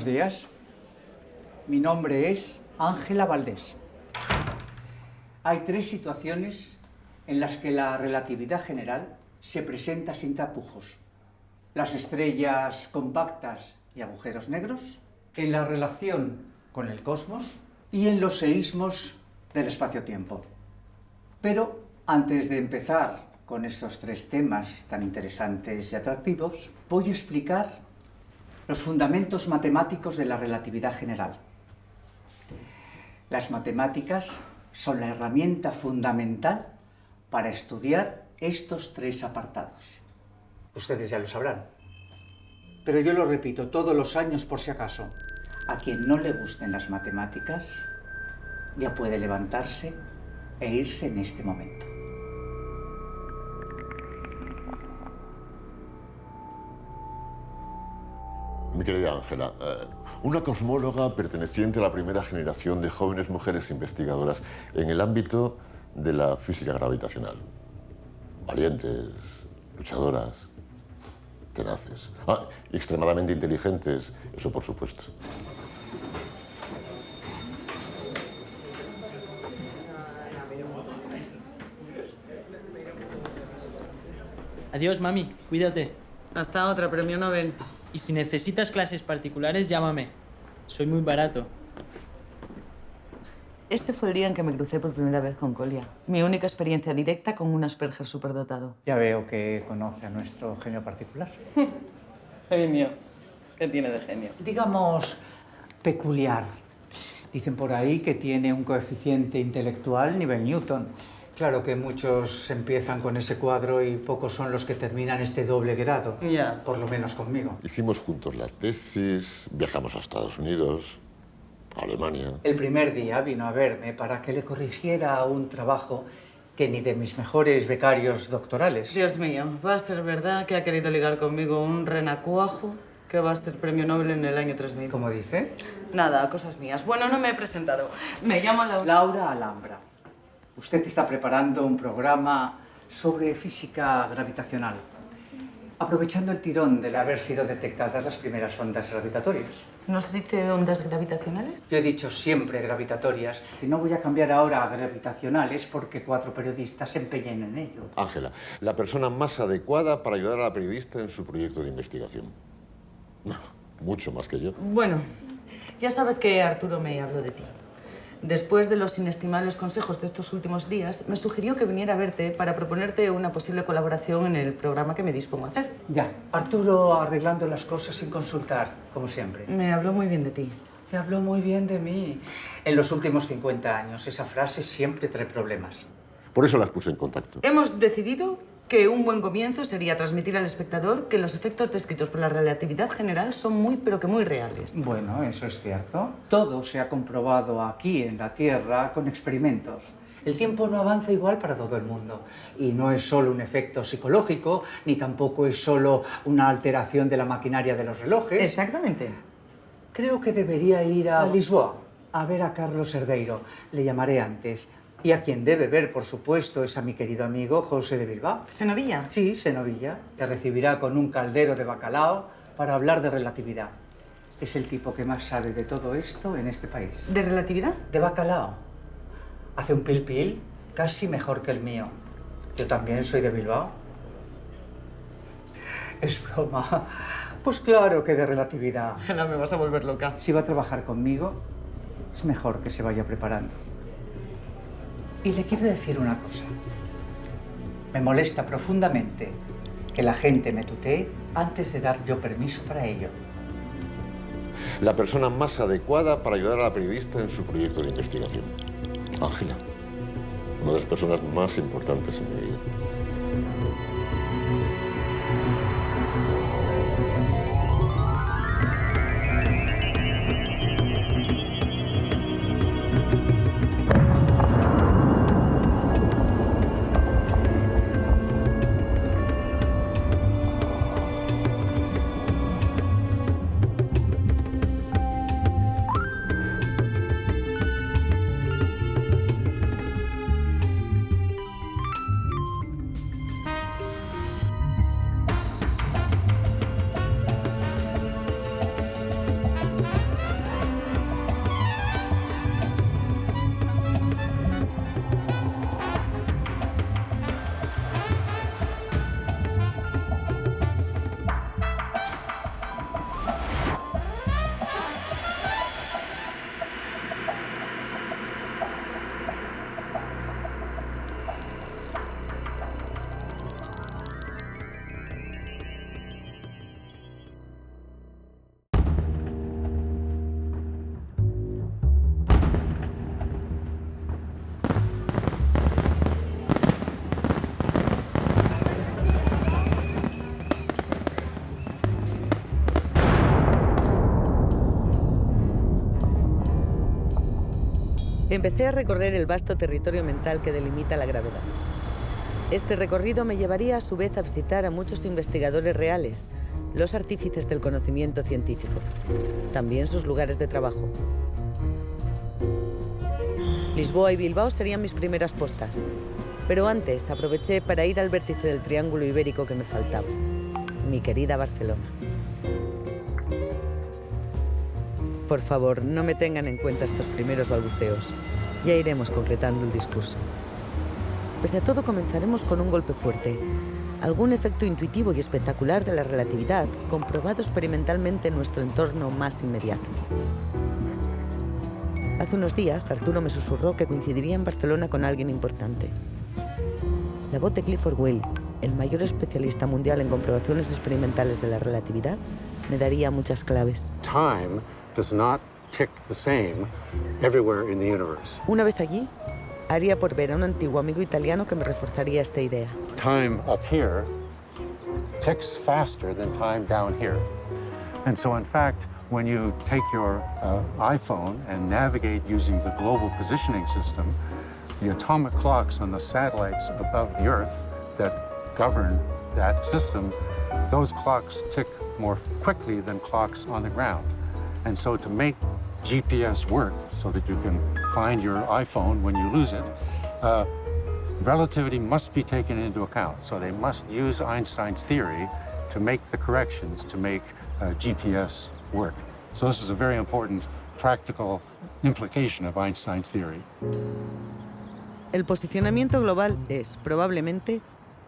días. Mi nombre es Ángela Valdés. Hay 3 situaciones en las que la relatividad general se presenta sin tapujos. Las estrellas compactas y agujeros negros, en la relación con el cosmos y en los seísmos del espacio-tiempo. Pero antes de empezar con estos 3 temas tan interesantes y atractivos, voy a explicar los fundamentos matemáticos de la relatividad general. Las matemáticas son la herramienta fundamental para estudiar estos 3 apartados. Ustedes ya lo sabrán, pero yo lo repito todos los años por si acaso. A quien no le gusten las matemáticas, ya puede levantarse e irse en este momento. Mi querida Ángela, una cosmóloga perteneciente a la primera generación de jóvenes mujeres investigadoras en el ámbito de la física gravitacional. Valientes, luchadoras, tenaces. Y extremadamente inteligentes, eso por supuesto. Adiós, mami. Cuídate. Hasta otra, premio Nobel. Y si necesitas clases particulares, llámame. Soy muy barato. Este fue el día en que me crucé por primera vez con Colia. Mi única experiencia directa con un Asperger superdotado. Ya veo que conoce a nuestro genio particular. Ay, mío. ¿Qué tiene de genio? Digamos, peculiar. Dicen por ahí que tiene un coeficiente intelectual nivel Newton. Claro que muchos empiezan con ese cuadro y pocos son los que terminan este doble grado. Ya. Por lo menos conmigo. Hicimos juntos la tesis, viajamos a Estados Unidos, a Alemania. El primer día vino a verme para que le corrigiera un trabajo que ni de mis mejores becarios doctorales. Dios mío, ¿va a ser verdad que ha querido ligar conmigo un renacuajo que va a ser premio Nobel en el año 3000? ¿Cómo dice? Nada, cosas mías. Bueno, no me he presentado. Me llamo Laura. Laura Alhambra. Usted está preparando un programa sobre física gravitacional, aprovechando el tirón de haber sido detectadas las primeras ondas gravitatorias. ¿No se dice ondas gravitacionales? Yo he dicho siempre gravitatorias, y no voy a cambiar ahora a gravitacionales porque 4 periodistas se empeñen en ello. Ángela, la persona más adecuada para ayudar a la periodista en su proyecto de investigación. Mucho más que yo. Bueno, ya sabes que Arturo me habló de ti. Después de los inestimables consejos de estos últimos días, me sugirió que viniera a verte para proponerte una posible colaboración en el programa que me dispongo a hacer. Ya, Arturo arreglando las cosas sin consultar, como siempre. Me habló muy bien de ti. Me habló muy bien de mí. En los últimos 50 años, esa frase siempre trae problemas. Por eso las puse en contacto. Hemos decidido que un buen comienzo sería transmitir al espectador que los efectos descritos por la relatividad general son muy, pero que muy reales. Bueno, eso es cierto. Todo se ha comprobado aquí en la Tierra con experimentos. El tiempo no avanza igual para todo el mundo. Y no es solo un efecto psicológico, ni tampoco es solo una alteración de la maquinaria de los relojes. Exactamente. Creo que debería ir a Lisboa a ver a Carlos Herdeiro. Le llamaré antes. Y a quien debe ver, por supuesto, es a mi querido amigo José de Bilbao. ¿Senovilla? Sí, Senovilla. Te recibirá con un caldero de bacalao para hablar de relatividad. Es el tipo que más sabe de todo esto en este país. ¿De relatividad? De bacalao. Hace un pil pil casi mejor que el mío. Yo también soy de Bilbao. Es broma. Pues claro que de relatividad. No me vas a volver loca. Si va a trabajar conmigo, es mejor que se vaya preparando. Y le quiero decir una cosa. Me molesta profundamente que la gente me tutee antes de dar yo permiso para ello. La persona más adecuada para ayudar a la periodista en su proyecto de investigación. Ángela, una de las personas más importantes en mi vida. Empecé a recorrer el vasto territorio mental que delimita la gravedad. Este recorrido me llevaría a su vez a visitar a muchos investigadores reales, los artífices del conocimiento científico, también sus lugares de trabajo. Lisboa y Bilbao serían mis primeras postas, pero antes aproveché para ir al vértice del Triángulo Ibérico que me faltaba, mi querida Barcelona. Por favor, no me tengan en cuenta estos primeros balbuceos. Ya iremos concretando el discurso. Pese a todo, comenzaremos con un golpe fuerte. Algún efecto intuitivo y espectacular de la relatividad, comprobado experimentalmente en nuestro entorno más inmediato. Hace unos días, Arturo me susurró que coincidiría en Barcelona con alguien importante. La voz de Clifford Weil, el mayor especialista mundial en comprobaciones experimentales de la relatividad, me daría muchas claves. Time does not tick the same everywhere in the universe. Una vez allí, haría por ver a un antiguo amigo italiano que me reforzaría esta idea. Time up here ticks faster than time down here. And so, in fact, when you take your iPhone and navigate using the global positioning system, the atomic clocks on the satellites above the Earth that govern that system, those clocks tick more quickly than clocks on the ground. And so to make GPS work so that you can find your iPhone when you lose it, relativity must be taken into account. So they must use Einstein's theory to make the corrections to make GPS work. So this is a very important practical implication of Einstein's theory. El posicionamiento global es, probablemente,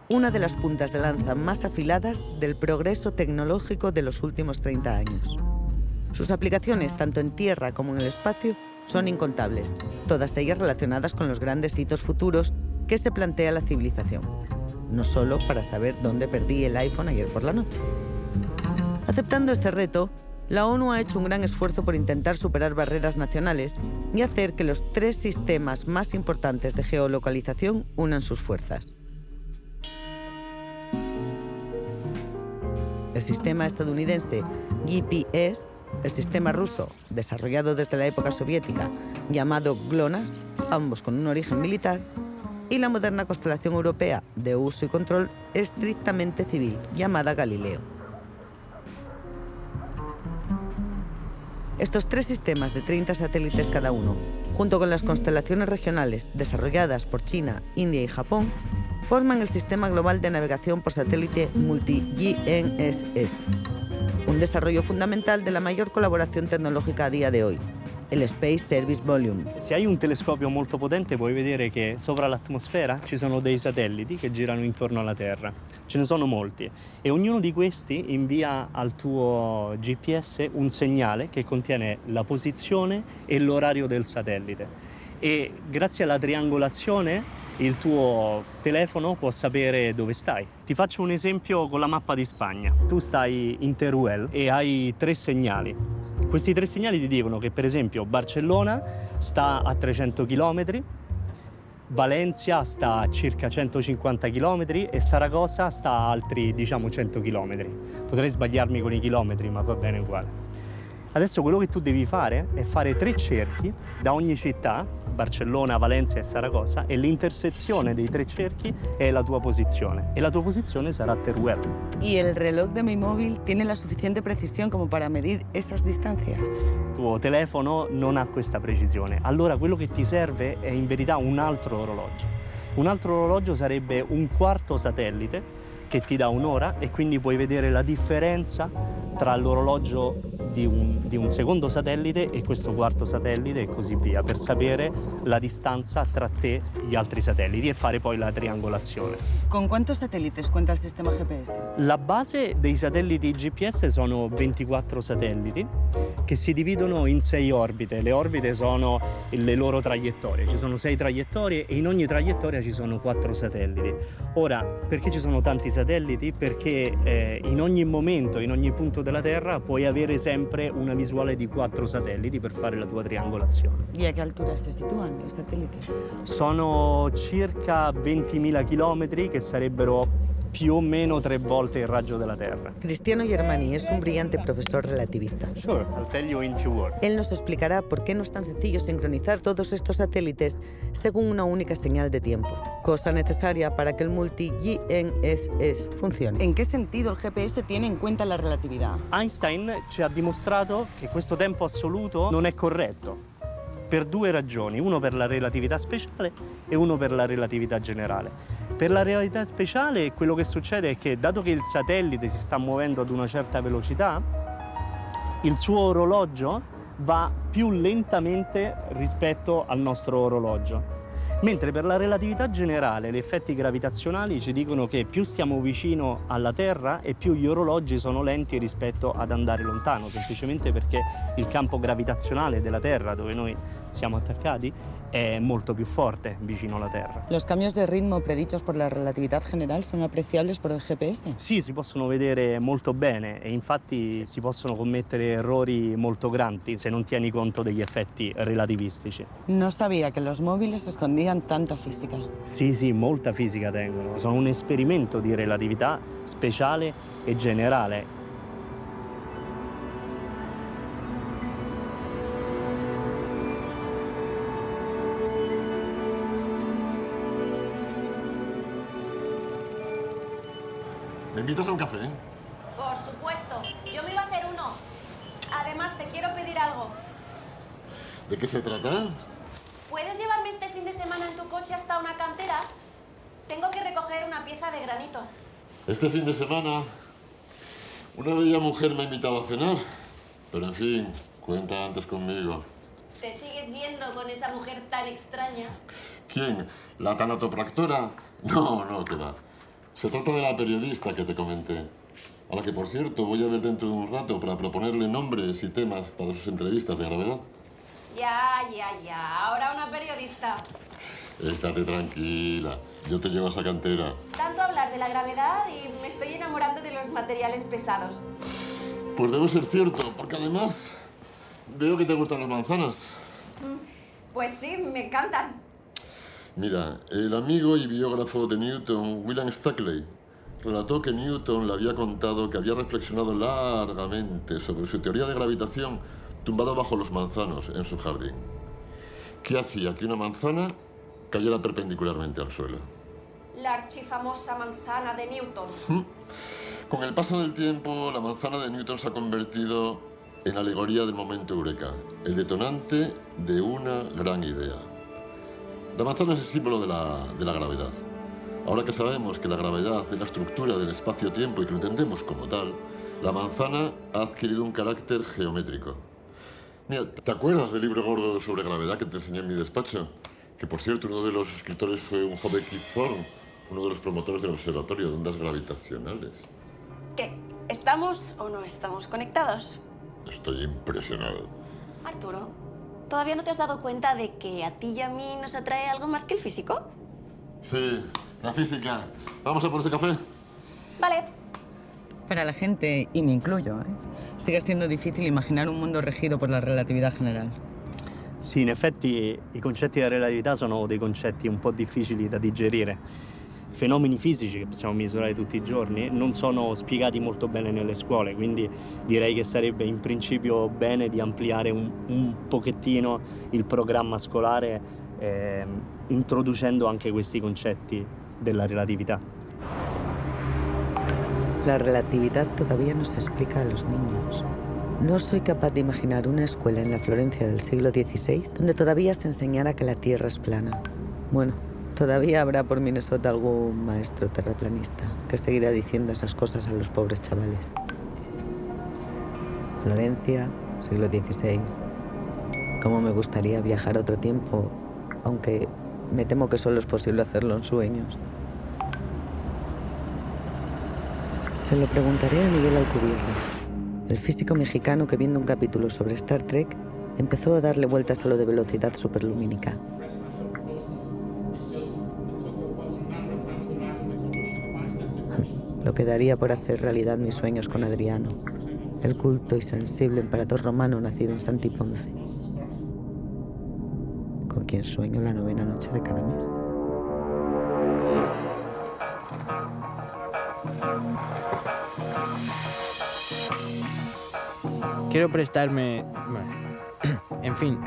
una de las puntas de lanza más afiladas del progreso tecnológico de los últimos 30 años. Sus aplicaciones, tanto en tierra como en el espacio, son incontables, todas ellas relacionadas con los grandes hitos futuros que se plantea la civilización, no solo para saber dónde perdí el iPhone ayer por la noche. Aceptando este reto, la ONU ha hecho un gran esfuerzo por intentar superar barreras nacionales y hacer que los 3 sistemas más importantes de geolocalización unan sus fuerzas. El sistema estadounidense GPS, el sistema ruso, desarrollado desde la época soviética, llamado GLONASS, ambos con un origen militar, y la moderna constelación europea de uso y control estrictamente civil, llamada Galileo. Estos 3 sistemas de 30 satélites cada uno, junto con las constelaciones regionales desarrolladas por China, India y Japón, forman el Sistema Global de Navegación por Satélite Multi-GNSS, un desarrollo fundamental de la mayor colaborazione tecnologica a día de hoy, el Space Service Volume. Se hai un telescopio molto potente puoi vedere che sopra l'atmosfera ci sono dei satelliti che girano intorno alla Terra. Ce ne sono molti e ognuno di questi invia al tuo GPS un segnale che contiene la posizione e l'orario del satellite. E grazie alla triangolazione il tuo telefono può sapere dove stai. Ti faccio un esempio con la mappa di Spagna. Tu stai in Teruel e hai 3 segnali. Questi 3 segnali ti dicono che, per esempio, Barcellona sta a 300 km, Valencia sta a circa 150 km e Saragossa sta a altri, 100 km. Potrei sbagliarmi con i chilometri, ma va bene uguale. Adesso quello che tu devi fare è fare 3 cerchi da ogni città, Barcellona, Valencia e Saragossa, e l'intersezione dei 3 cerchi è la tua posizione. E la tua posizione sarà Teruel. ¿Y el reloj de mi móvil tiene la suficiente precisión como para medir esas distancias? Il tuo telefono non ha questa precisione. Allora quello che ti serve è in verità un altro orologio. Un altro orologio sarebbe un quarto satellite che ti dà un'ora e quindi puoi vedere la differenza tra l'orologio di un secondo satellite e questo quarto satellite e così via, per sapere la distanza tra te e gli altri satelliti e fare poi la triangolazione. ¿Con cuántos satélites cuenta el sistema GPS? La base dei satelliti GPS sono 24 satelliti che si dividono in 6 orbite. Le orbite sono le loro traiettorie. Ci sono 6 traiettorie e in ogni traiettoria ci sono 4 satelliti. Ora, perché ci sono tanti satelliti? Perché in ogni momento, in ogni punto della Terra puoi avere sempre una visuale di 4 satelliti per fare la tua triangolazione. ¿Y a qué altura se sitúan los satélites? Sono circa 20.000 chilometri, che sarebbero più o meno 3 volte il raggio della Terra. Cristiano Germani es un brillante profesor relativista. Sure, I'll tell you in few words. Él nos explicará por qué no es tan sencillo sincronizar todos estos satélites según una única señal de tiempo, cosa necesaria para que el multi-GNSS funcione. ¿En qué sentido el GPS tiene en cuenta la relatividad? Einstein ci ha dimostrato che questo tempo assoluto non è corretto per 2 ragioni, uno per la relatività speciale e uno per la relatività generale. Per la relatività speciale quello che succede è che dato che il satellite si sta muovendo ad una certa velocità, il suo orologio va più lentamente rispetto al nostro orologio. Mentre per la relatività generale gli effetti gravitazionali ci dicono che più stiamo vicino alla Terra e più gli orologi sono lenti rispetto ad andare lontano, semplicemente perché il campo gravitazionale della Terra, dove noi siamo attaccati, è molto più forte vicino alla Terra. ¿Los cambios de ritmo predichos por la relatividad general son apreciables por el GPS? Sì, si possono vedere molto bene e infatti si possono commettere errori molto grandi se non tieni conto degli effetti relativistici. No sabía que los móviles escondían tanta física. Sì, molta fisica tengono. Sono un esperimento di relatività speciale e generale. ¿Me invitas a un café? Por supuesto, yo me iba a hacer uno. Además, te quiero pedir algo. ¿De qué se trata? ¿Puedes llevarme este fin de semana en tu coche hasta una cantera? Tengo que recoger una pieza de granito. Este fin de semana, una bella mujer me ha invitado a cenar. Pero en fin, cuenta antes conmigo. ¿Te sigues viendo con esa mujer tan extraña? ¿Quién? ¿La tanatopractora? No, que va. Se trata de la periodista que te comenté. A la que, por cierto, voy a ver dentro de un rato para proponerle nombres y temas para sus entrevistas de gravedad. Ya. Ahora una periodista. Estate tranquila. Yo te llevo a esa cantera. Tanto hablar de la gravedad y me estoy enamorando de los materiales pesados. Pues debe ser cierto, porque además veo que te gustan las manzanas. Pues sí, me encantan. Mira, el amigo y biógrafo de Newton, William Stackley, relató que Newton le había contado que había reflexionado largamente sobre su teoría de gravitación tumbado bajo los manzanos en su jardín. ¿Qué hacía que una manzana cayera perpendicularmente al suelo? La archifamosa manzana de Newton. Con el paso del tiempo, la manzana de Newton se ha convertido en alegoría del momento eureka, el detonante de una gran idea. La manzana es el símbolo de la gravedad. Ahora que sabemos que la gravedad es la estructura del espacio-tiempo y que lo entendemos como tal, la manzana ha adquirido un carácter geométrico. Mira, ¿te acuerdas del libro gordo sobre gravedad que te enseñé en mi despacho? Que, por cierto, uno de los escritores fue un joven Kip Thorne, uno de los promotores del Observatorio de Ondas Gravitacionales. ¿Qué? ¿Estamos o no estamos conectados? Estoy impresionado. Arturo, ¿todavía no te has dado cuenta de que a ti y a mí nos atrae algo más que el físico? Sí, la física. ¿Vamos a por ese café? Vale. Para la gente, y me incluyo, sigue siendo difícil imaginar un mundo regido por la relatividad general. Sì, in effetti i concetti della relatività sono dei concetti un po' difficili da digerire. Fenomeni fisici che possiamo misurare tutti i giorni non sono spiegati molto bene nelle scuole, quindi direi che sarebbe in principio bene di ampliare un pochettino il programma scolare introducendo anche questi concetti della relatività. La relatividad todavía no se explica a los niños. No soy capaz de imaginar una escuela en la Florencia del siglo XVI donde todavía se enseñara que la Tierra es plana. Bueno, todavía habrá por Minnesota algún maestro terraplanista que seguirá diciendo esas cosas a los pobres chavales. Florencia, siglo XVI. Cómo me gustaría viajar a otro tiempo, aunque me temo que solo es posible hacerlo en sueños. Se lo preguntaré a Miguel Alcubierre, el físico mexicano que, viendo un capítulo sobre Star Trek, empezó a darle vueltas a lo de velocidad superlumínica. Lo que daría por hacer realidad mis sueños con Adriano, el culto y sensible emperador romano nacido en Santi Ponce, con quien sueño la 9ª noche de cada mes. quiero prestarme... Bueno, en fin,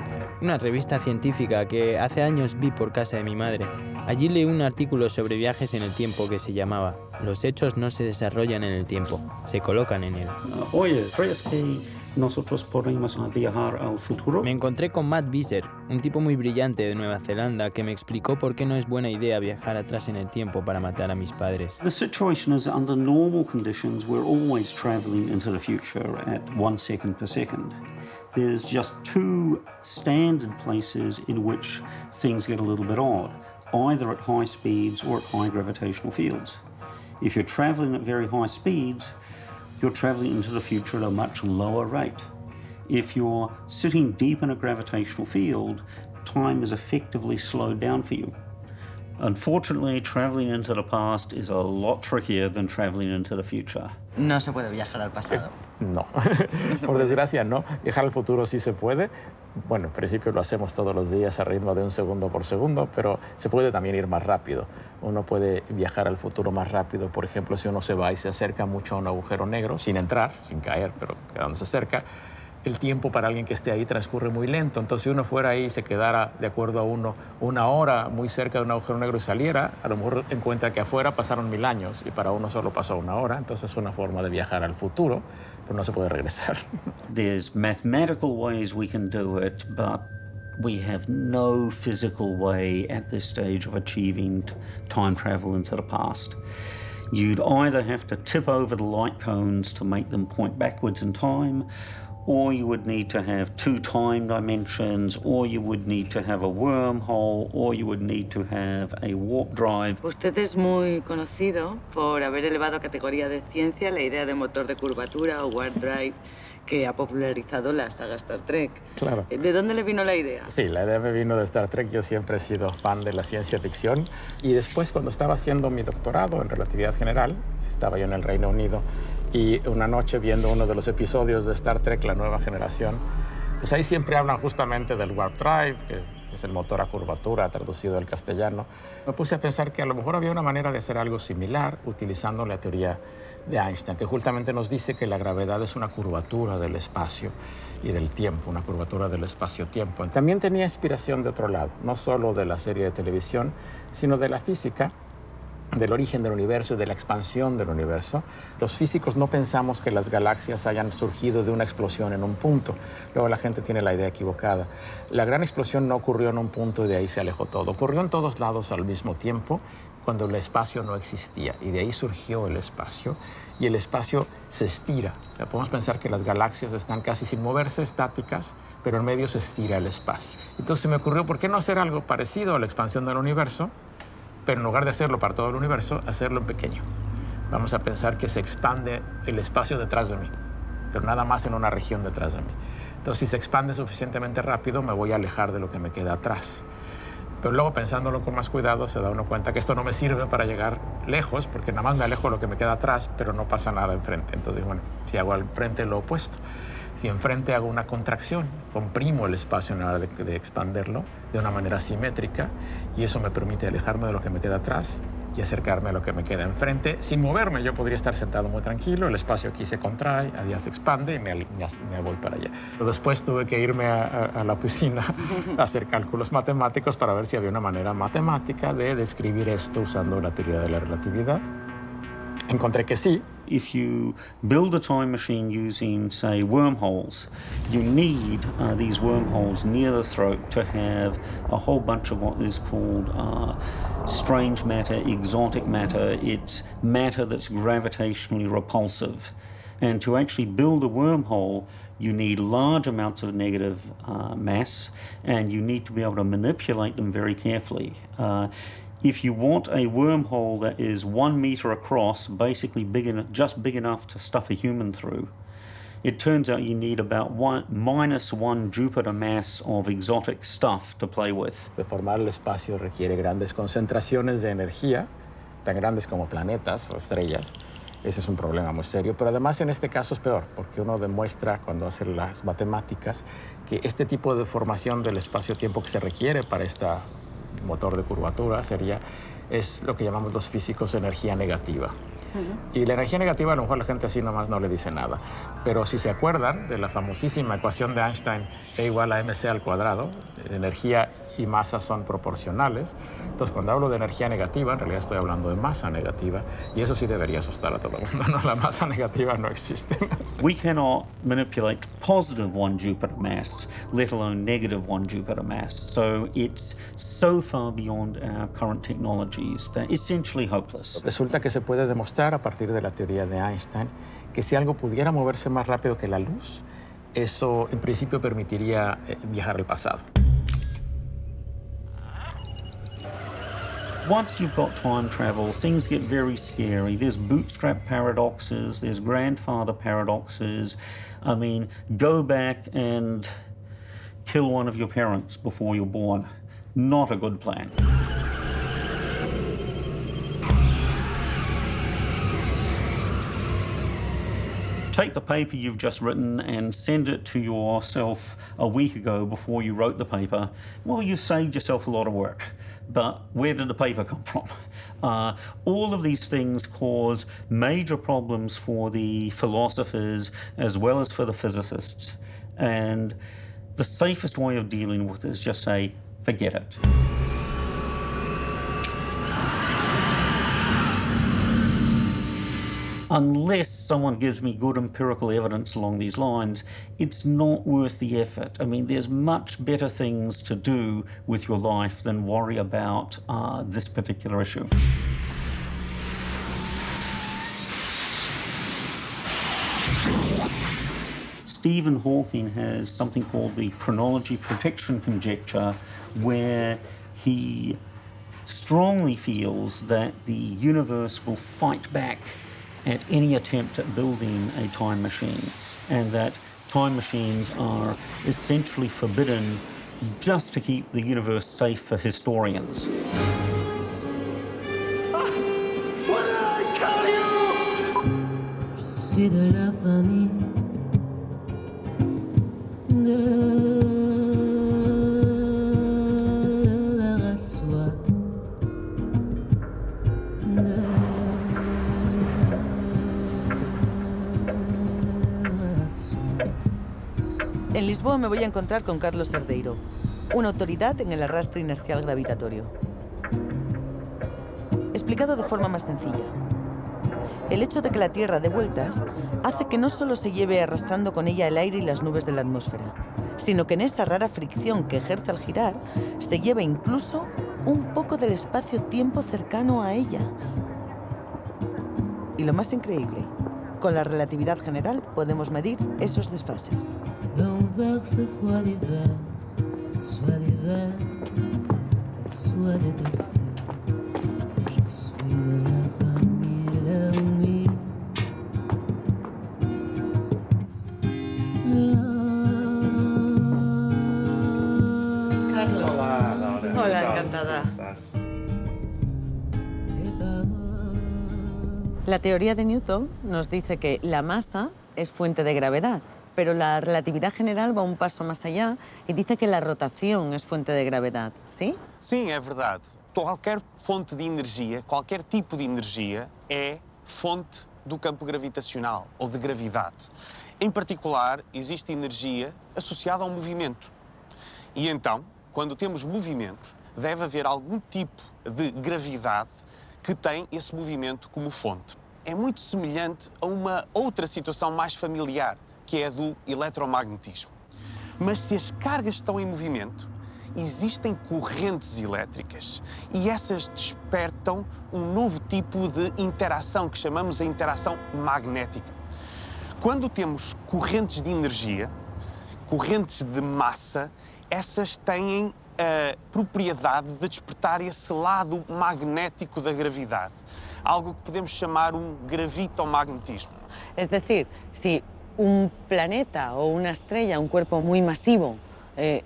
una revista científica que hace años vi por casa de mi madre. Allí leí un artículo sobre viajes en el tiempo que se llamaba «Los hechos no se desarrollan en el tiempo, se colocan en él». Oye, ¿crees que nosotros podemos viajar al futuro? Me encontré con Matt Visser, un tipo muy brillante de Nueva Zelanda, que me explicó por qué no es buena idea viajar atrás en el tiempo para matar a mis padres. The situation is, under normal conditions, we're always traveling into the future at 1 second per second. There's just two standard places in which things get a little bit odd, either at high speeds or at high gravitational fields. If you're traveling at very high speeds, you're traveling into the future at a much lower rate. If you're sitting deep in a gravitational field, time is effectively slowed down for you. Unfortunately, traveling into the past is a lot trickier than traveling into the future. No se puede viajar al pasado. No, por desgracia no. Viajar al futuro sí se puede. Bueno, en principio lo hacemos todos los días a ritmo de 1 segundo por segundo, pero se puede también ir más rápido. Uno puede viajar al futuro más rápido, por ejemplo, si uno se va y se acerca mucho a un agujero negro, sin entrar, sin caer, pero quedándose cerca, el tiempo para alguien que esté ahí transcurre muy lento. Entonces, si uno fuera ahí y se quedara, de acuerdo a uno, 1 hora muy cerca de un agujero negro y saliera, a lo mejor encuentra que afuera pasaron 1000 años y para uno solo pasó 1 hora. Entonces, es una forma de viajar al futuro, pero no se puede regresar. There's mathematical ways we can do it, but we have no physical way at this stage of achieving time travel into the past. You'd either have to tip over the light cones to make them point backwards in time, or you would need to have 2 time dimensions, or you would need to have a wormhole, or you would need to have a warp drive. Usted es muy conocido por haber elevado a categoría de ciencia la idea de motor de curvatura o warp drive que ha popularizado la saga Star Trek. Claro. ¿De dónde le vino la idea? Sí, la idea me vino de Star Trek. Yo siempre he sido fan de la ciencia ficción. Y después, cuando estaba haciendo mi doctorado en relatividad general, estaba yo en el Reino Unido, y una noche viendo uno de los episodios de Star Trek, La Nueva Generación, pues ahí siempre hablan justamente del warp drive, que es el motor a curvatura traducido al castellano. Me puse a pensar que a lo mejor había una manera de hacer algo similar utilizando la teoría de Einstein, que justamente nos dice que la gravedad es una curvatura del espacio y del tiempo, una curvatura del espacio-tiempo. También tenía inspiración de otro lado, no solo de la serie de televisión, sino de la física, del origen del universo y de la expansión del universo. Los físicos no pensamos que las galaxias hayan surgido de una explosión en un punto. Luego la gente tiene la idea equivocada. La gran explosión no ocurrió en un punto y de ahí se alejó todo. Ocurrió en todos lados al mismo tiempo, cuando el espacio no existía, y de ahí surgió el espacio, y el espacio se estira. O sea, podemos pensar que las galaxias están casi sin moverse, estáticas, pero en medio se estira el espacio. Entonces se me ocurrió, ¿por qué no hacer algo parecido a la expansión del universo, pero en lugar de hacerlo para todo el universo, hacerlo en pequeño? Vamos a pensar que se expande el espacio detrás de mí, pero nada más en una región detrás de mí. Entonces, si se expande suficientemente rápido, me voy a alejar de lo que me queda atrás. Pero luego, pensándolo con más cuidado, se da uno cuenta que esto no me sirve para llegar lejos, porque nada más me alejo de lo que me queda atrás, pero no pasa nada enfrente. Entonces, bueno, si hago al frente lo opuesto. Si enfrente hago una contracción, comprimo el espacio en hora de expanderlo de una manera simétrica, y eso me permite alejarme de lo que me queda atrás y acercarme a lo que me queda enfrente sin moverme. Yo podría estar sentado muy tranquilo, el espacio aquí se contrae, allá se expande y me voy para allá. Pero después tuve que irme a la oficina a hacer cálculos matemáticos para ver si había una manera matemática de describir esto usando la teoría de la relatividad. Encontré que sí. If you build a time machine using, say, wormholes, you need these wormholes near the throat to have a whole bunch of what is called strange matter, exotic matter. It's matter that's gravitationally repulsive. And to actually build a wormhole, you need large amounts of negative mass, and you need to be able to manipulate them very carefully. If you want a wormhole that is 1 meter across, basically just big enough to stuff a human through, it turns out you need about -1 Jupiter mass of exotic stuff to play with. Deformar el espacio requiere grandes concentraciones de energía, tan grandes como planetas o estrellas. Ese es un problema muy serio, pero además en este caso es peor, porque uno demuestra cuando hace las matemáticas que este tipo de deformación del espacio-tiempo que se requiere para esta motor de curvatura es lo que llamamos los físicos energía negativa. Y la energía negativa a lo mejor la gente así nomás no le dice nada. Pero si se acuerdan de la famosísima ecuación de Einstein, E igual a mc al cuadrado, energía y masa son proporcionales. Entonces, cuando hablo de energía negativa, en realidad estoy hablando de masa negativa, y eso sí debería asustar a todo el mundo, ¿no? La masa negativa no existe. We cannot manipulate positive one Jupiter mass, let alone negative one Jupiter mass. So it's so far beyond our current technologies that essentially hopeless. Resulta que se puede demostrar a partir de la teoría de Einstein que si algo pudiera moverse más rápido que la luz, eso en principio permitiría viajar al pasado. Once you've got time travel, things get very scary. There's bootstrap paradoxes, there's grandfather paradoxes. I mean, go back and kill one of your parents before you're born. Not a good plan. Take the paper you've just written and send it to yourself a week ago before you wrote the paper. Well, you saved yourself a lot of work. But where did the paper come from? All of these things cause major problems for the philosophers as well as for the physicists. And the safest way of dealing with it is just say, forget it. Unless someone gives me good empirical evidence along these lines, it's not worth the effort. I mean, there's much better things to do with your life than worry about this particular issue. Stephen Hawking has something called the chronology protection conjecture, where he strongly feels that the universe will fight back at any attempt at building a time machine, and that time machines are essentially forbidden just to keep the universe safe for historians. What did I tell you? Je suis de la famille de la race En Lisboa me voy a encontrar con Carlos Herdeiro, una autoridad en el arrastre inercial gravitatorio. Explicado de forma más sencilla, el hecho de que la Tierra dé vueltas hace que no solo se lleve arrastrando con ella el aire y las nubes de la atmósfera, sino que en esa rara fricción que ejerce al girar se lleva incluso un poco del espacio-tiempo cercano a ella. Y lo más increíble, con la relatividad general podemos medir esos desfases. L'envers froid d'hiver, soit d'hiver, soit d'été. Je suis de la famille la nuit. Carlos. Hola, Laura. Hola, ¿Qué tal? encantada. ¿Cómo estás? La teoría de Newton nos dice que la masa es fuente de gravedad, pero la relatividad general va un paso más allá y dice que la rotación es fuente de gravedad, ¿sí? Sim, é verdade. Qualquer fonte de energia, qualquer tipo de energia, é fonte do campo gravitacional ou de gravidade. Em particular, existe energia associada ao movimento. E então, quando temos movimento, deve haver algum tipo de gravidade que tem esse movimento como fonte. É muito semelhante a uma outra situação mais familiar, que é a do eletromagnetismo. Mas se as cargas estão em movimento, existem correntes elétricas e essas despertam um novo tipo de interação que chamamos a interação magnética. Quando temos correntes de energia, correntes de massa, essas têm a propriedade de despertar esse lado magnético da gravidade, algo que podemos chamar gravitomagnetismo. Es decir, si un planeta o una estrella, un cuerpo muy masivo,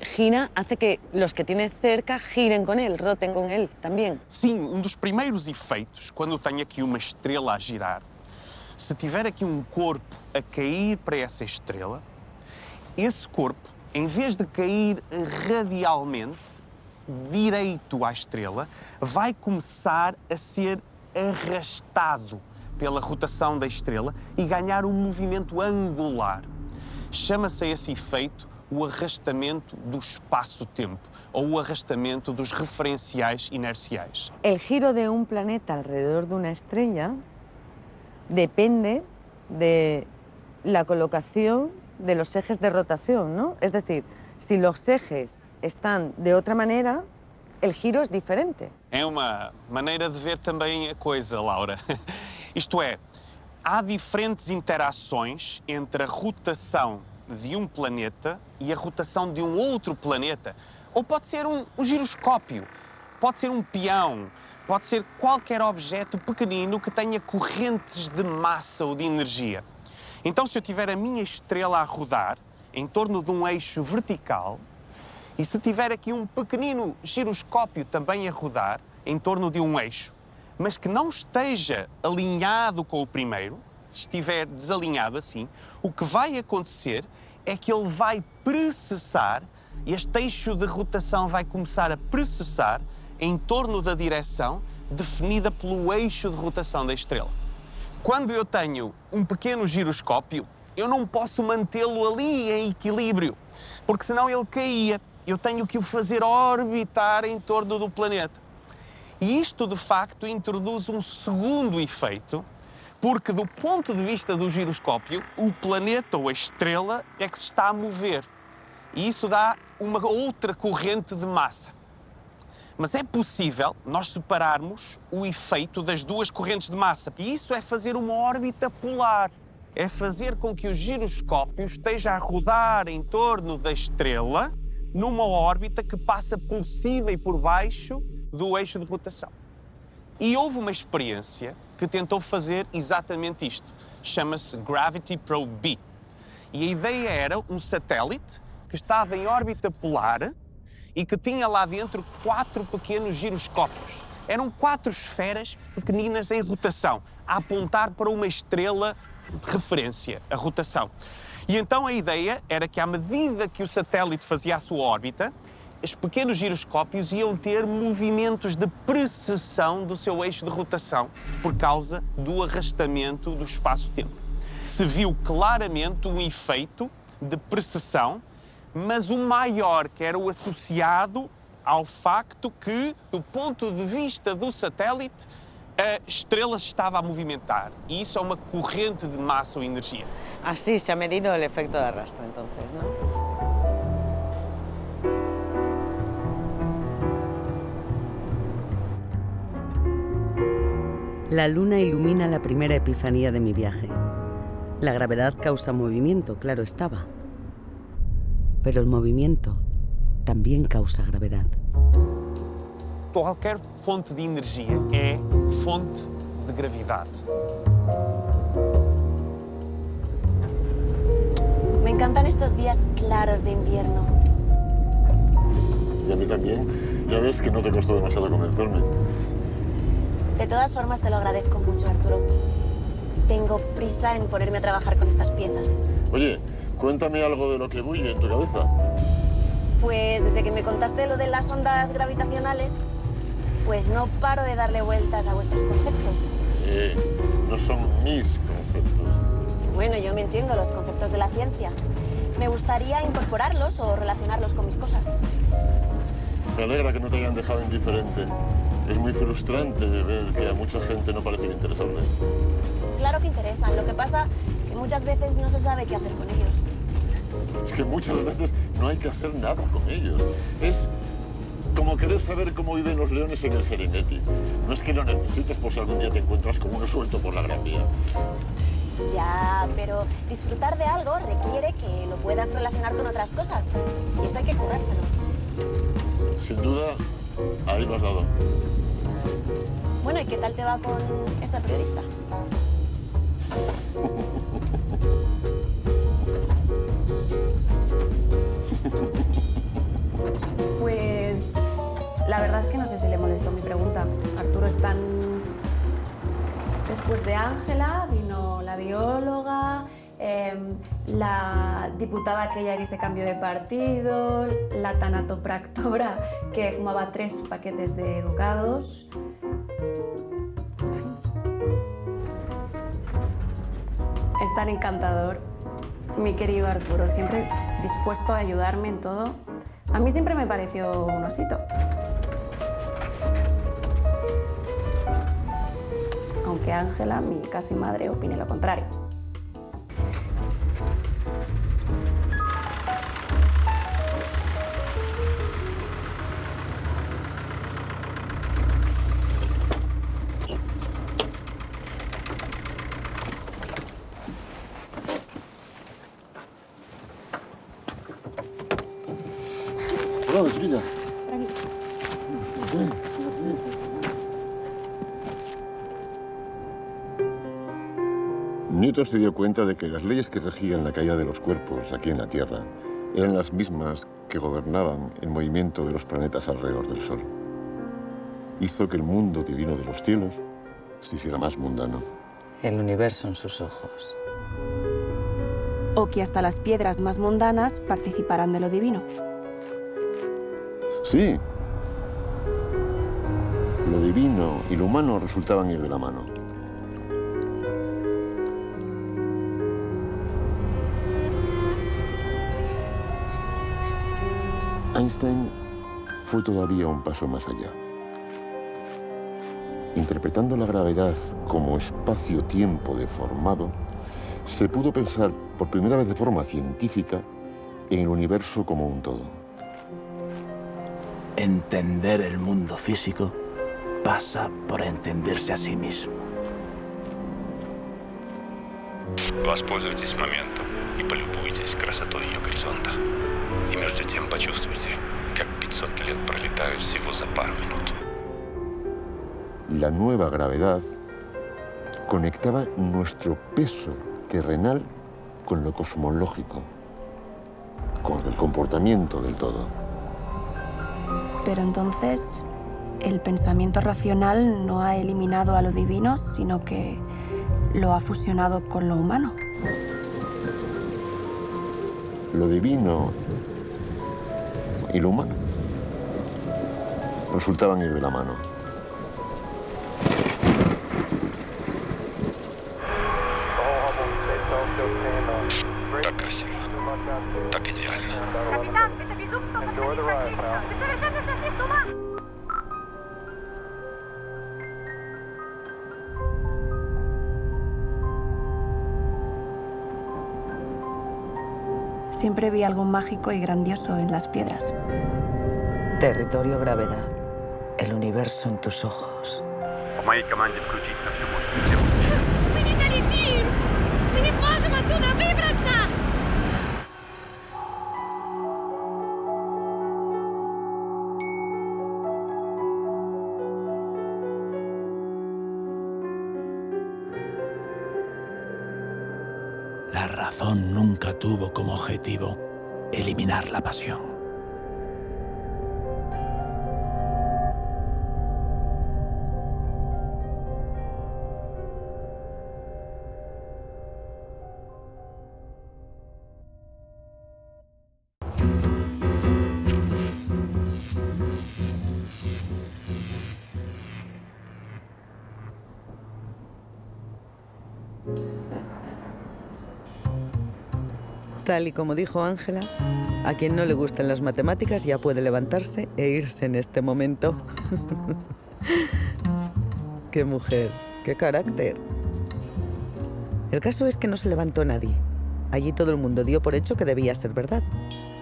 gira, hace que los que tiene cerca giren con él, roten con él también. Sim, dos primeiros efeitos, quando eu tenho aqui uma estrela a girar, se tiver aqui um corpo a cair para essa estrela, esse corpo, em vez de cair radialmente, direito à estrela, vai começar a ser arrastado pela rotação da estrela e ganhar um movimento angular. Chama-se a esse efeito o arrastamento do espaço-tempo ou o arrastamento dos referenciais inerciais. El giro de un planeta alrededor de una estrella depende de la colocación de los ejes de rotación, ¿no? Es decir, si los ejes están de otra manera, el giro es diferente. É uma maneira de ver também a coisa, Laura. Isto é, há diferentes interações entre a rotação de um planeta e a rotação de um outro planeta. Ou pode ser um giroscópio, pode ser um peão, pode ser qualquer objeto pequenino que tenha correntes de massa ou de energia. Então, se eu tiver a minha estrela a rodar em torno de um eixo vertical, e se tiver aqui um pequenino giroscópio também a rodar em torno de um eixo, mas que não esteja alinhado com o primeiro, se estiver desalinhado assim, o que vai acontecer é que ele vai precessar, e este eixo de rotação vai começar a precessar em torno da direção definida pelo eixo de rotação da estrela. Quando eu tenho um pequeno giroscópio, eu não posso mantê-lo ali em equilíbrio, porque senão ele caía. Eu tenho que o fazer orbitar em torno do planeta. E isto, de facto, introduz um segundo efeito, porque do ponto de vista do giroscópio, o planeta ou a estrela é que se está a mover. E isso dá uma outra corrente de massa. Mas é possível nós separarmos o efeito das duas correntes de massa. E isso é fazer uma órbita polar. É fazer com que o giroscópio esteja a rodar em torno da estrela numa órbita que passa por cima e por baixo do eixo de rotação. E houve uma experiência que tentou fazer exatamente isto. Chama-se Gravity Probe B. E a ideia era um satélite que estava em órbita polar e que tinha lá dentro 4 pequenos giroscópios. Eram 4 esferas pequeninas em rotação, a apontar para uma estrela de referência, a rotação. E então a ideia era que, à medida que o satélite fazia a sua órbita, os pequenos giroscópios iam ter movimentos de precessão do seu eixo de rotação por causa do arrastamento do espaço-tempo. Se viu claramente um efeito de precessão, mas o maior, que era o associado ao facto que, do ponto de vista do satélite, a estrela se estava a movimentar. E isso é uma corrente de massa ou energia. Así se ha medido el efecto de arrastre, entonces, ¿no? La luna ilumina la primera epifanía de mi viaje. La gravedad causa movimiento, claro estaba. Pero el movimiento también causa gravedad. Qualquer fonte de energia é fonte de gravidade. Me encantan estos días claros de invierno. Y a mí también. Ya ves que no te costó demasiado convencerme. De todas formas, te lo agradezco mucho, Arturo. Tengo prisa en ponerme a trabajar con estas piezas. Oye, cuéntame algo de lo que bulle en tu cabeza. Pues desde que me contaste lo de las ondas gravitacionales, pues no paro de darle vueltas a vuestros conceptos. No son mis conceptos. Bueno, yo me entiendo los conceptos de la ciencia. Me gustaría incorporarlos o relacionarlos con mis cosas. Me alegra que no te hayan dejado indiferente. Es muy frustrante ver que a mucha gente no parece interesarle. Claro que interesan. Lo que pasa es que muchas veces no se sabe qué hacer con ellos. Es que muchas veces no hay que hacer nada con ellos. Es como querer saber cómo viven los leones en el Serengeti. No es que lo necesites por si algún día te encuentras con uno suelto por la Gran Vía. Ya, pero disfrutar de algo requiere que lo puedas relacionar con otras cosas. Y eso hay que currárselo. Sin duda, ahí lo has dado. Bueno, ¿y qué tal te va con esa periodista? Pues la verdad es que no sé si le molestó mi pregunta. Arturo es tan... Después de Ángela vino la bióloga, la diputada aquella que se cambió de partido, la tanatopractora que fumaba 3 paquetes de Educados. Es tan encantador, mi querido Arturo, siempre dispuesto a ayudarme en todo. A mí siempre me pareció un osito. Aunque Ángela, mi casi madre, opine lo contrario. Hola, chiquilla. Newton se dio cuenta de que las leyes que regían la caída de los cuerpos aquí en la Tierra eran las mismas que gobernaban el movimiento de los planetas alrededor del Sol. Hizo que el mundo divino de los cielos se hiciera más mundano. El universo en sus ojos. O que hasta las piedras más mundanas participaran de lo divino. Sí. Lo divino y lo humano resultaban ir de la mano. Einstein fue todavía un paso más allá. Interpretando la gravedad como espacio-tiempo deformado, se pudo pensar por primera vez de forma científica en el universo como un todo. Entender el mundo físico pasa por entenderse a sí mismo. Воспользуйтесь моментом и полюбуйтесь красотой ее горизонта. И между тем почувствуйте, как 500 лет пролетают всего за пару минут. La nueva gravedad conectaba nuestro peso terrenal con lo cosmológico, con el comportamiento del todo. Pero entonces, el pensamiento racional no ha eliminado a lo divino, sino que lo ha fusionado con lo humano. Lo divino y lo humano resultaban ir de la mano. Так красиво, так идеально. Капитан, это безумство подходить. Ты совершенно сошли с ума! Siempre vi algo mágico y grandioso en las piedras. Territorio gravedad. El universo en tus ojos. По моей команде включить на всю мощность. Мы не долетим! Мы не сможем оттуда выбраться! La razón nunca tuvo como objetivo eliminar la pasión. Tal y como dijo Ángela, a quien no le gustan las matemáticas ya puede levantarse e irse en este momento. ¡Qué mujer! ¡Qué carácter! El caso es que no se levantó nadie. Allí todo el mundo dio por hecho que debía ser verdad.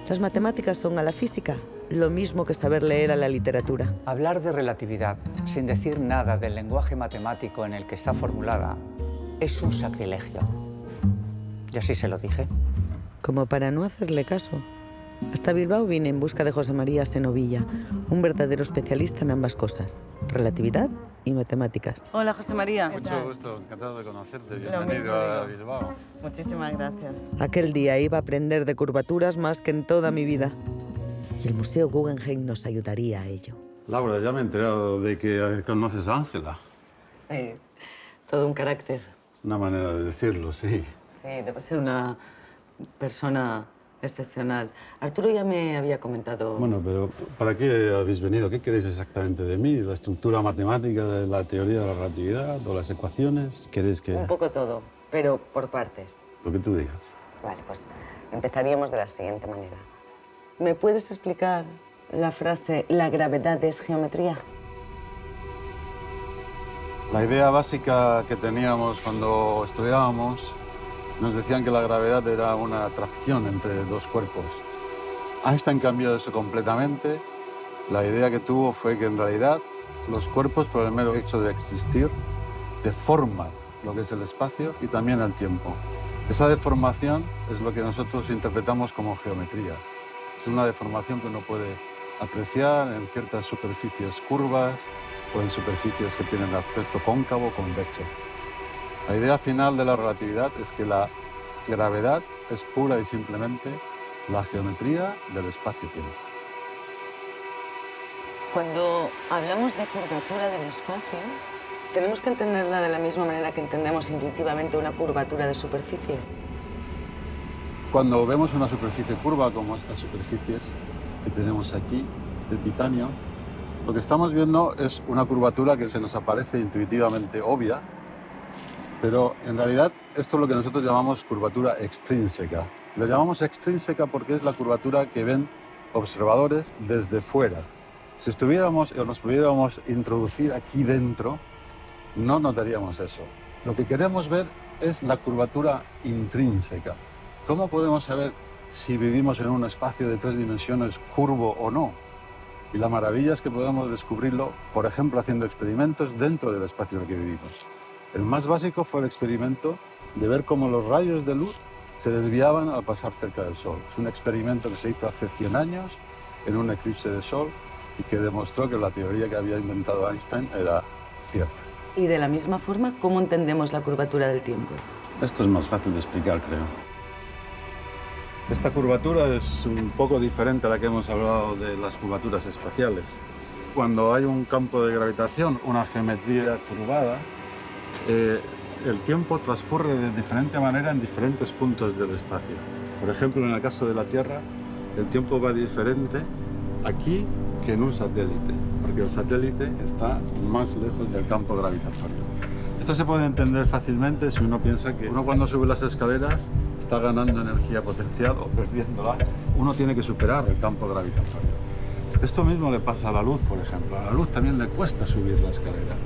Las matemáticas son a la física lo mismo que saber leer a la literatura. Hablar de relatividad sin decir nada del lenguaje matemático en el que está formulada es un sacrilegio. Y así se lo dije. Como para no hacerle caso. Hasta Bilbao vine en busca de José María Senovilla, un verdadero especialista en ambas cosas, relatividad y matemáticas. Hola, José María. Mucho gusto, encantado de conocerte. Lo Bienvenido mismo a digo. Bilbao. Muchísimas gracias. Aquel día iba a aprender de curvaturas más que en toda mi vida. Y el Museo Guggenheim nos ayudaría a ello. Laura, ya me he enterado de que conoces a Ángela. Sí, todo un carácter. Una manera de decirlo, sí. Sí, debe ser una persona excepcional. Arturo ya me había comentado... Bueno, pero ¿para qué habéis venido? ¿Qué queréis exactamente de mí? ¿La estructura matemática de la teoría de la relatividad o las ecuaciones? ¿Queréis que...? Un poco todo, pero por partes. Lo que tú digas. Vale, pues empezaríamos de la siguiente manera. ¿Me puedes explicar la frase «la gravedad es geometría»? La idea básica que teníamos cuando estudiábamos, nos decían que la gravedad era una atracción entre dos cuerpos. Einstein cambió eso completamente. La idea que tuvo fue que en realidad los cuerpos, por el mero hecho de existir, deforman lo que es el espacio y también el tiempo. Esa deformación es lo que nosotros interpretamos como geometría. Es una deformación que uno puede apreciar en ciertas superficies curvas o en superficies que tienen aspecto cóncavo o convexo. La idea final de la relatividad es que la gravedad es pura y simplemente la geometría del espacio-tiempo. Cuando hablamos de curvatura del espacio, tenemos que entenderla de la misma manera que entendemos intuitivamente una curvatura de superficie. Cuando vemos una superficie curva, como estas superficies que tenemos aquí, de titanio, lo que estamos viendo es una curvatura que se nos aparece intuitivamente obvia, pero en realidad esto es lo que nosotros llamamos curvatura extrínseca. Lo llamamos extrínseca porque es la curvatura que ven observadores desde fuera. Si estuviéramos o nos pudiéramos introducir aquí dentro, no notaríamos eso. Lo que queremos ver es la curvatura intrínseca. ¿Cómo podemos saber si vivimos en un espacio de 3 dimensiones curvo o no? Y la maravilla es que podemos descubrirlo, por ejemplo, haciendo experimentos dentro del espacio en el que vivimos. El más básico fue el experimento de ver cómo los rayos de luz se desviaban al pasar cerca del Sol. Es un experimento que se hizo hace 100 años en un eclipse de Sol y que demostró que la teoría que había inventado Einstein era cierta. Y de la misma forma, ¿cómo entendemos la curvatura del tiempo? Esto es más fácil de explicar, creo. Esta curvatura es un poco diferente a la que hemos hablado de las curvaturas espaciales. Cuando hay un campo de gravitación, una geometría curvada, el tiempo transcurre de diferente manera en diferentes puntos del espacio. Por ejemplo, en el caso de la Tierra, el tiempo va diferente aquí que en un satélite, porque el satélite está más lejos del campo gravitatorio. Esto se puede entender fácilmente si uno piensa que uno cuando sube las escaleras está ganando energía potencial o perdiéndola. Uno tiene que superar el campo gravitatorio. Esto mismo le pasa a la luz, por ejemplo. A la luz también le cuesta subir la escalera.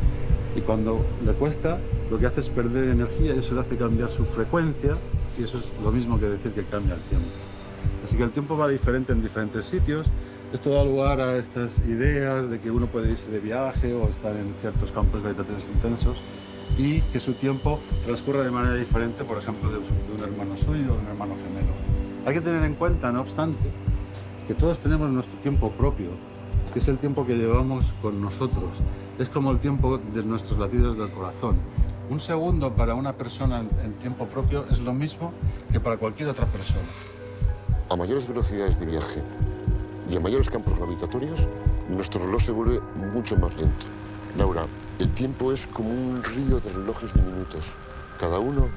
Y cuando le cuesta, lo que hace es perder energía y eso le hace cambiar su frecuencia y eso es lo mismo que decir que cambia el tiempo. Así que el tiempo va diferente en diferentes sitios. Esto da lugar a estas ideas de que uno puede irse de viaje o estar en ciertos campos gravitatorios intensos y que su tiempo transcurra de manera diferente, por ejemplo, de un hermano suyo o un hermano gemelo. Hay que tener en cuenta, no obstante, que todos tenemos nuestro tiempo propio, que es el tiempo que llevamos con nosotros. Es como el tiempo de nuestros latidos del corazón. Un segundo para una persona en tiempo propio es lo mismo que para cualquier otra persona. A mayores velocidades de viaje y a mayores campos gravitatorios, nuestro reloj se vuelve mucho más lento. Laura, el tiempo es como un río de relojes de minutos, cada uno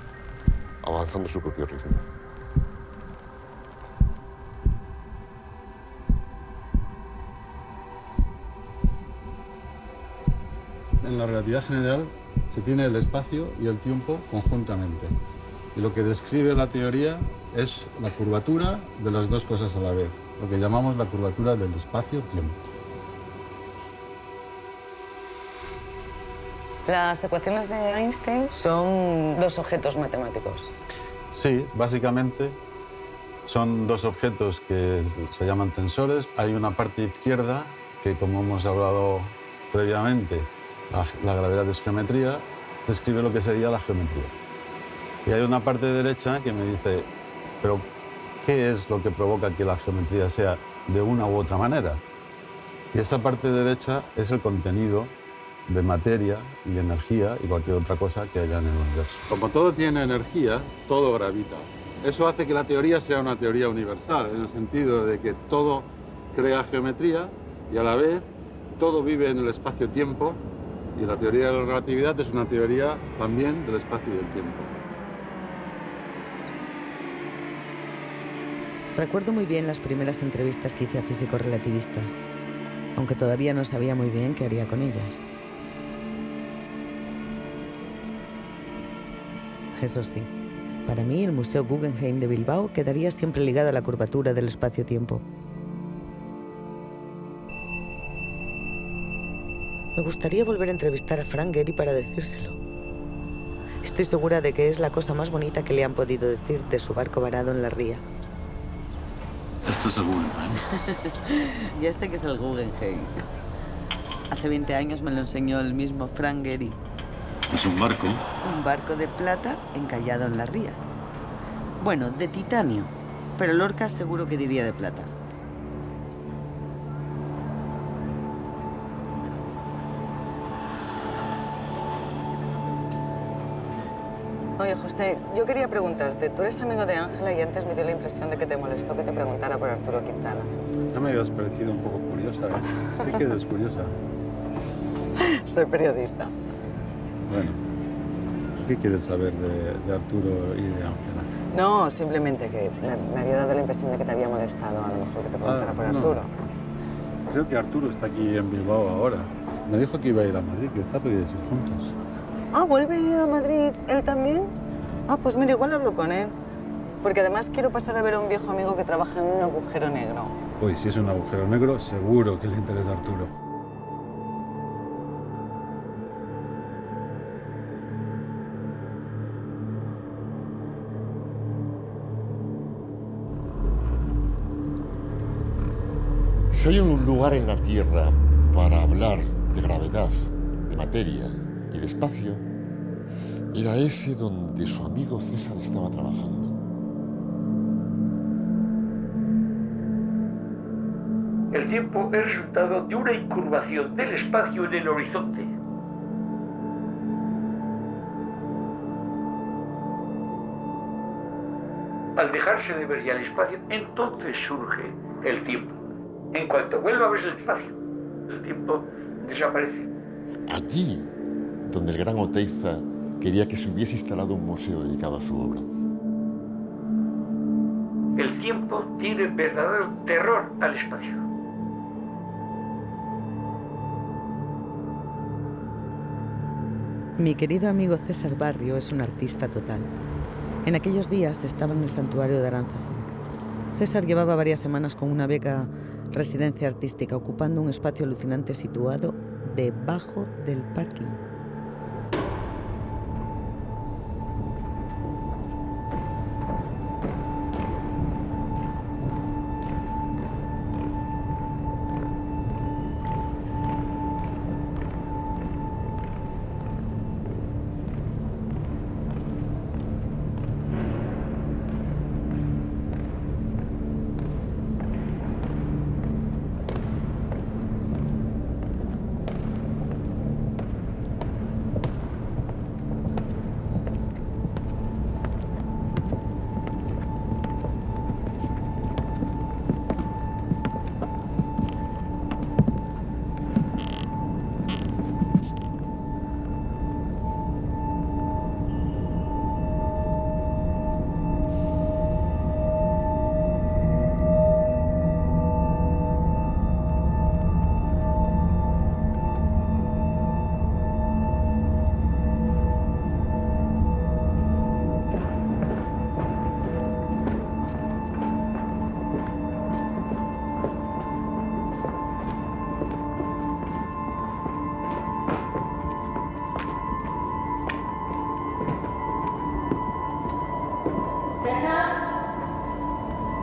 avanzando a su propio ritmo. En la relatividad general se tiene el espacio y el tiempo conjuntamente. Y lo que describe la teoría es la curvatura de las dos cosas a la vez, lo que llamamos la curvatura del espacio-tiempo. Las ecuaciones de Einstein son dos objetos matemáticos. Sí, básicamente son dos objetos que se llaman tensores. Hay una parte izquierda que, como hemos hablado previamente, la gravedad es geometría, describe lo que sería la geometría. Y hay una parte derecha que me dice, pero ¿qué es lo que provoca que la geometría sea de una u otra manera? Y esa parte derecha es el contenido de materia y energía y cualquier otra cosa que haya en el universo. Como todo tiene energía, todo gravita. Eso hace que la teoría sea una teoría universal, en el sentido de que todo crea geometría y a la vez todo vive en el espacio-tiempo, y la teoría de la relatividad es una teoría también del espacio y del tiempo. Recuerdo muy bien las primeras entrevistas que hice a físicos relativistas, aunque todavía no sabía muy bien qué haría con ellas. Eso sí, para mí el Museo Guggenheim de Bilbao quedaría siempre ligado a la curvatura del espacio-tiempo. Me gustaría volver a entrevistar a Frank Gehry para decírselo. Estoy segura de que es la cosa más bonita que le han podido decir de su barco varado en la ría. Esto es el Guggenheim. Ya sé que es el Guggenheim. Hace 20 años me lo enseñó el mismo Frank Gehry. Es un barco. Un barco de plata encallado en la ría. Bueno, de titanio, pero Lorca seguro que diría de plata. Oye, José, yo quería preguntarte, tú eres amigo de Ángela y antes me dio la impresión de que te molestó que te preguntara por Arturo Quintana. Ya me habías parecido un poco curiosa, ¿eh? Sí que eres curiosa. Soy periodista. Bueno, ¿qué quieres saber de Arturo y de Ángela? No, simplemente que me había dado la impresión de que te había molestado a lo mejor que te preguntara por Arturo. Creo que Arturo está aquí en Bilbao ahora. Me dijo que iba a ir a Madrid, que está pedido ir juntos. Ah, ¿vuelve a Madrid él también? Ah, pues mira, igual hablo con él. Porque además quiero pasar a ver a un viejo amigo que trabaja en un agujero negro. Uy, si es un agujero negro, seguro que le interesa a Arturo. Si hay un lugar en la Tierra para hablar de gravedad, de materia y de espacio, era ese donde su amigo César estaba trabajando. El tiempo es resultado de una incurvación del espacio en el horizonte. Al dejarse de ver ya el espacio, entonces surge el tiempo. En cuanto vuelva a verse el espacio, el tiempo desaparece. Allí, donde el gran Oteiza quería que se hubiese instalado un museo dedicado a su obra. El tiempo tiene verdadero terror al espacio. Mi querido amigo César Barrio es un artista total. En aquellos días estaba en el santuario de Aránzazu. César llevaba varias semanas con una beca residencia artística, ocupando un espacio alucinante situado debajo del parking.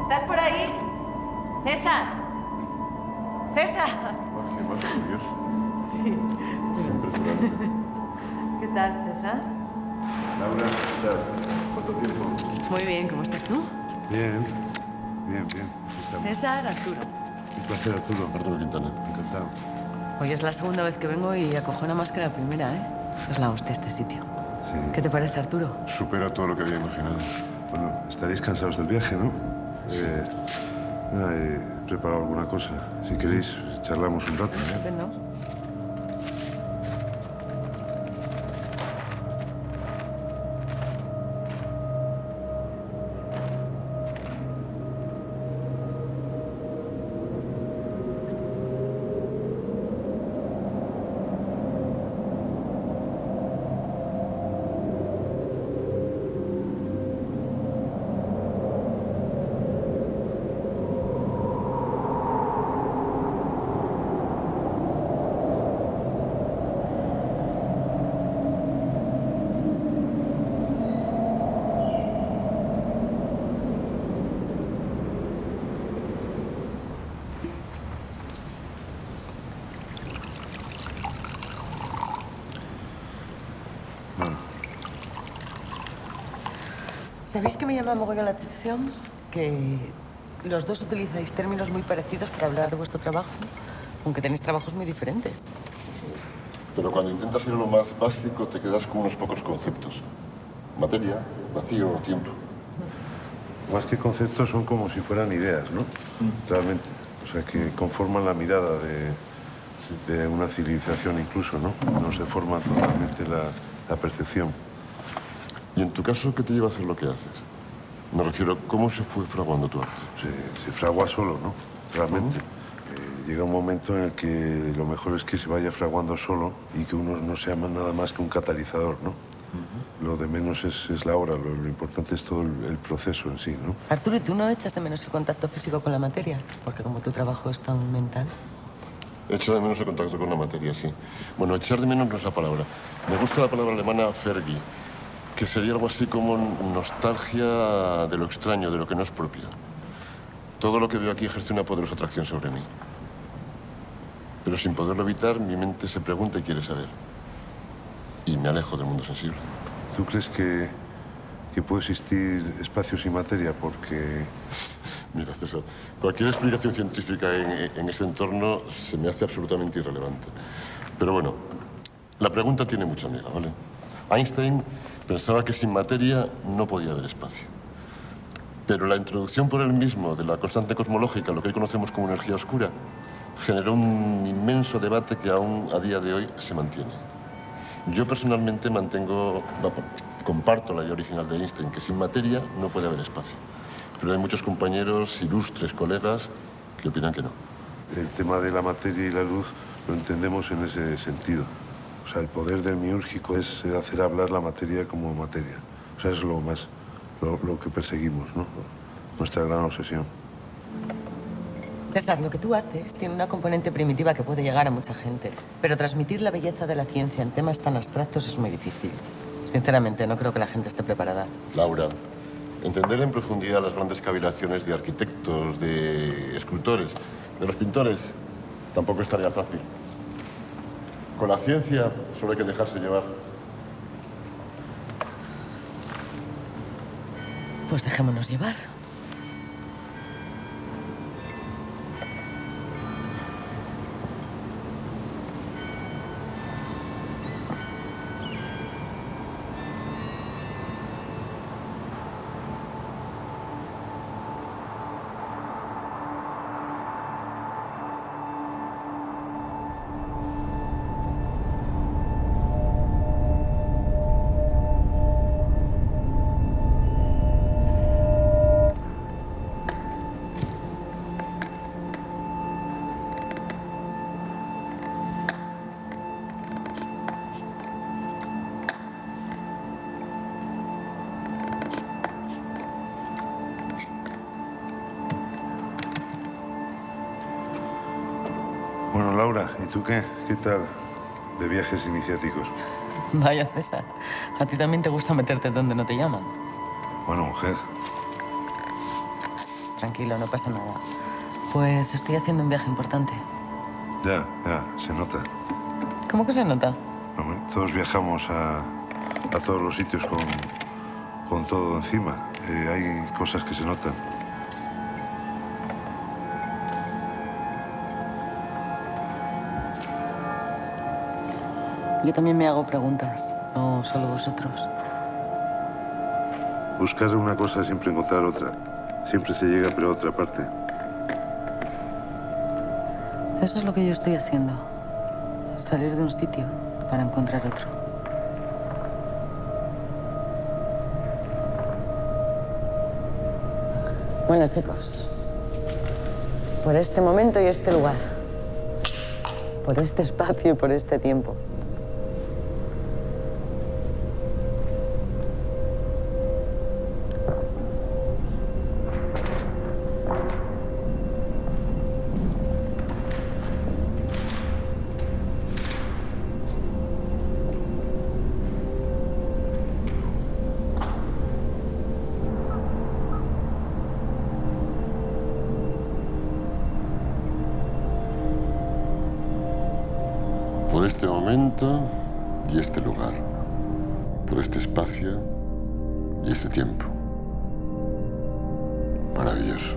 ¿Estás por ahí? César. César. Qué más curioso. Sí. Impresionante. ¿Qué tal, César? Laura, ¿qué tal? ¿Cuánto tiempo? Muy bien, ¿cómo estás tú? Bien, bien, bien. Aquí estamos. César, Arturo. Un placer, Arturo. Arturo Quintana. Encantado. Hoy es la segunda vez que vengo y acojona más que la primera, ¿eh? Es la hostia este sitio. Sí. ¿Qué te parece, Arturo? Supera todo lo que había imaginado. Bueno, estaréis cansados del viaje, ¿no? Sí. He preparado alguna cosa. Si queréis, charlamos un rato. Estupendo. ¿Sabéis que me llama mogollón la atención? Que los dos utilizáis términos muy parecidos para hablar de vuestro trabajo, aunque tenéis trabajos muy diferentes. Pero cuando intentas ir a lo más básico te quedas con unos pocos conceptos. Materia, vacío, tiempo. Más que conceptos son como si fueran ideas, ¿no? Realmente. O sea, que conforman la mirada de una civilización incluso, ¿no? Nos deforman totalmente la percepción. ¿Y en tu caso qué te lleva a hacer lo que haces? Me refiero, ¿cómo se fue fraguando tu arte? Se fragua solo, ¿no? Realmente. Llega un momento en el que lo mejor es que se vaya fraguando solo y que uno no sea nada más que un catalizador, ¿no? Lo de menos es la obra, lo importante es todo el proceso en sí, ¿no? Arturo, ¿y tú no echas de menos el contacto físico con la materia? Porque como tu trabajo es tan mental. Echo de menos el contacto con la materia, sí. Bueno, echar de menos no es la palabra. Me gusta la palabra alemana Fergie, que sería algo así como nostalgia de lo extraño, de lo que no es propio. Todo lo que veo aquí ejerce una poderosa atracción sobre mí. Pero sin poderlo evitar, mi mente se pregunta y quiere saber. Y me alejo del mundo sensible. ¿Tú crees que puede existir espacio sin materia? Porque... Mira, César, cualquier explicación científica en ese entorno se me hace absolutamente irrelevante. Pero bueno, la pregunta tiene mucha amiga, ¿vale? Einstein pensaba que sin materia no podía haber espacio. Pero la introducción por él mismo de la constante cosmológica, lo que hoy conocemos como energía oscura, generó un inmenso debate que aún a día de hoy se mantiene. Yo personalmente comparto la idea original de Einstein, que sin materia no puede haber espacio. Pero hay muchos compañeros, ilustres colegas, que opinan que no. El tema de la materia y la luz lo entendemos en ese sentido. O sea, el poder del miúrgico es hacer hablar la materia como materia. O sea, es lo que perseguimos, ¿no? Nuestra gran obsesión. César, lo que tú haces tiene una componente primitiva que puede llegar a mucha gente, pero transmitir la belleza de la ciencia en temas tan abstractos es muy difícil. Sinceramente, no creo que la gente esté preparada. Laura, entender en profundidad las grandes cavilaciones de arquitectos, de escultores, de los pintores, tampoco estaría fácil. Con la ciencia solo hay que dejarse llevar. Pues dejémonos llevar. Bueno, Laura, ¿y tú qué? ¿Qué tal de viajes iniciáticos? Vaya, César. A ti también te gusta meterte donde no te llaman. Bueno, mujer. Tranquilo, no pasa nada. Pues estoy haciendo un viaje importante. Ya, se nota. ¿Cómo que se nota? Hombre, todos viajamos a todos los sitios con todo encima. Hay cosas que se notan. Yo también me hago preguntas, no solo vosotros. Buscar una cosa es siempre encontrar otra. Siempre se llega, pero a otra parte. Eso es lo que yo estoy haciendo. Salir de un sitio para encontrar otro. Bueno, chicos. Por este momento y este lugar. Por este espacio y por este tiempo. Por este momento y este lugar, por este espacio y este tiempo. Maravilloso.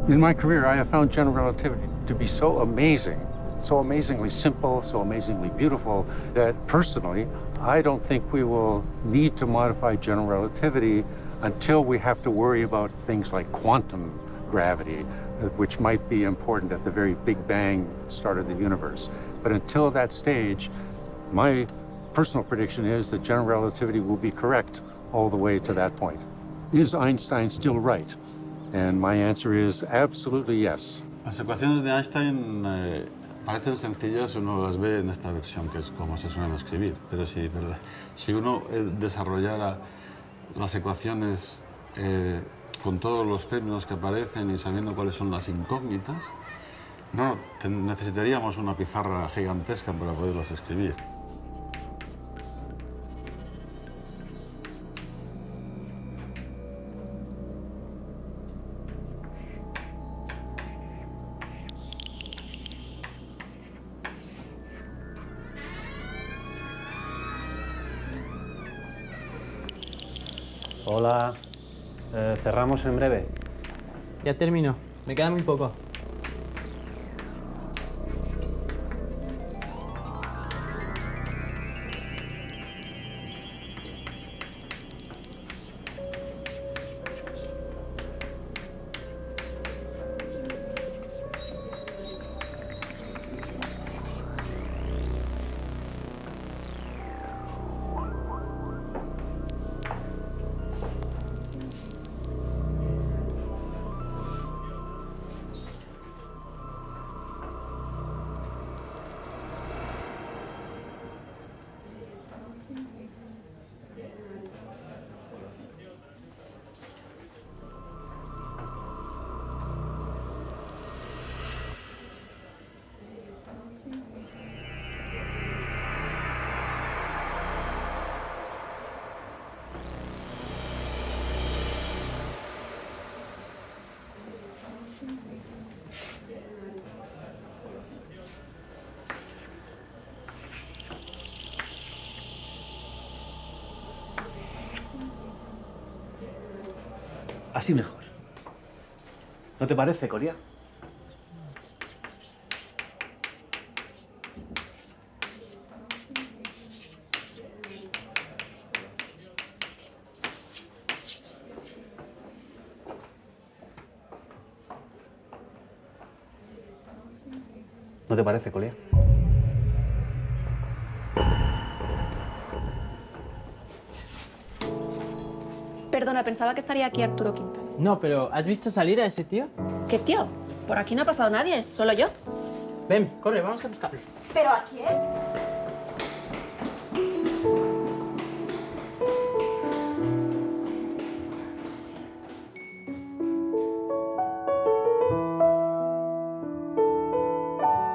In my career, I have found general relativity to be so amazing, so amazingly simple, so amazingly beautiful, that personally, I don't think we will need to modify general relativity until we have to worry about things like quantum gravity, which might be important at the very Big Bang start of the universe. But until that stage, my personal prediction is that general relativity will be correct all the way to that point. Is Einstein still right? And my answer is absolutely yes. Las ecuaciones de Einstein parecen sencillas si uno las ve en esta versión, que es como se suelen escribir. Pero si uno desarrollara las ecuaciones con todos los términos que aparecen y sabiendo cuáles son las incógnitas, necesitaríamos una pizarra gigantesca para poderlas escribir. Hola, cerramos en breve. Ya termino, me queda muy poco. Así mejor. ¿No te parece, Coria? ¿No te parece, Colia? Perdona, pensaba que estaría aquí Arturo Quintana. No, pero ¿has visto salir a ese tío? ¿Qué tío? Por aquí no ha pasado nadie, es solo yo. Ven, corre, vamos a buscarlo. ¿Pero a quién?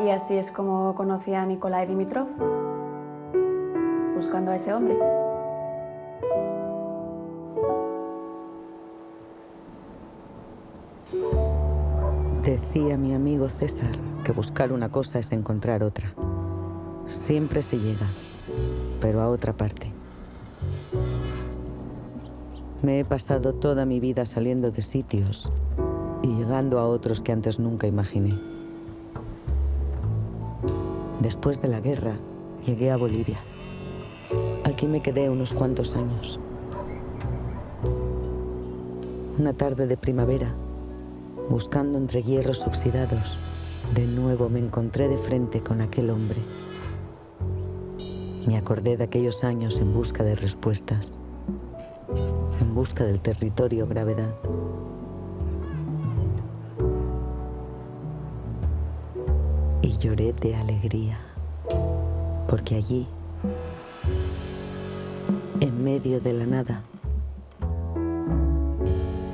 Y así es como conocí a Nikolai Dimitrov, buscando a ese hombre. Decía mi amigo César que buscar una cosa es encontrar otra. Siempre se llega, pero a otra parte. Me he pasado toda mi vida saliendo de sitios y llegando a otros que antes nunca imaginé. Después de la guerra, llegué a Bolivia. Aquí me quedé unos cuantos años. Una tarde de primavera, buscando entre hierros oxidados, de nuevo me encontré de frente con aquel hombre. Me acordé de aquellos años en busca de respuestas, en busca del territorio gravedad. Y lloré de alegría, porque allí, en medio de la nada,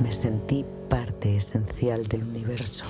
me sentí parte esencial del universo.